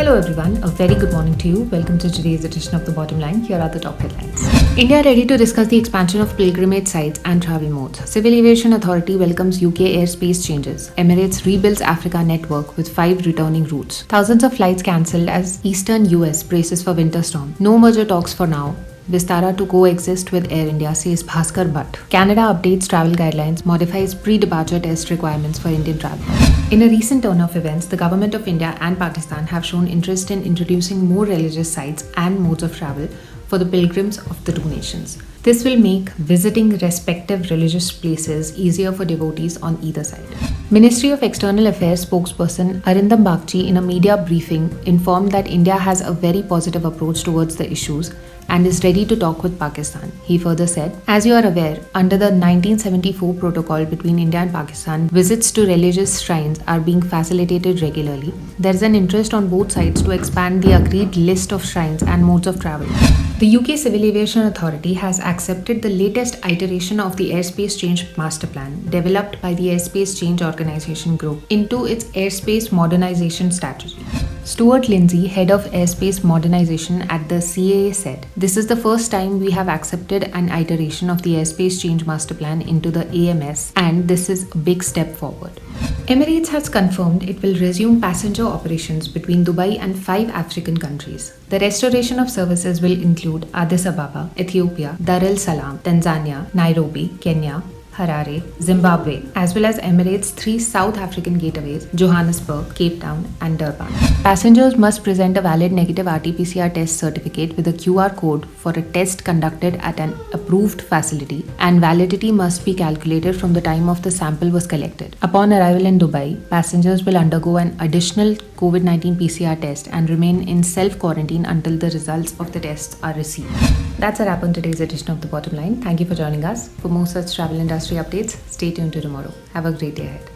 Hello everyone, a very good morning to you. Welcome to today's edition of The Bottomline. Here are the top headlines. India ready to discuss the expansion of pilgrimage sites and travel modes. Civil Aviation Authority welcomes UK airspace changes. Emirates rebuilds Africa network with 5 returning routes. Thousands of flights cancelled as eastern US braces for winter storm. No merger talks for now. Vistara to coexist with Air India, says Bhaskar Bhat. Canada updates travel guidelines, modifies pre-departure test requirements for Indian travel. In a recent turn of events, the government of India and Pakistan have shown interest in introducing more religious sites and modes of travel for the pilgrims of the two nations. This will make visiting respective religious places easier for devotees on either side. Ministry of External Affairs spokesperson Arindam Bagchi in a media briefing informed that India has a very positive approach towards the issues and is ready to talk with Pakistan. He further said, "As you are aware, under the 1974 protocol between India and Pakistan, visits to religious shrines are being facilitated regularly. There is an interest on both sides to expand the agreed list of shrines and modes of travel." The UK Civil Aviation Authority has accepted the latest iteration of the Airspace Change Master Plan, developed by the Airspace Change Organisation Group, into its Airspace Modernisation Strategy. Stuart Lindsay, head of Airspace Modernisation at the CAA, said, "This is the first time we have accepted an iteration of the Airspace Change Master Plan into the AMS, and this is a big step forward." Emirates has confirmed it will resume passenger operations between Dubai and 5 African countries. The restoration of services will include Addis Ababa, Ethiopia, Dar es Salaam, Tanzania, Nairobi, Kenya, Harare, Zimbabwe, as well as Emirates' 3 South African gateways, Johannesburg, Cape Town, and Durban. Passengers must present a valid negative RT-PCR test certificate with a QR code for a test conducted at an approved facility, and validity must be calculated from the time of the sample was collected. Upon arrival in Dubai, passengers will undergo an additional COVID-19 PCR test and remain in self-quarantine until the results of the tests are received. That's a wrap on today's edition of The Bottomline. Thank you for joining us. For more such travel industry updates, stay tuned to tomorrow. Have a great day ahead.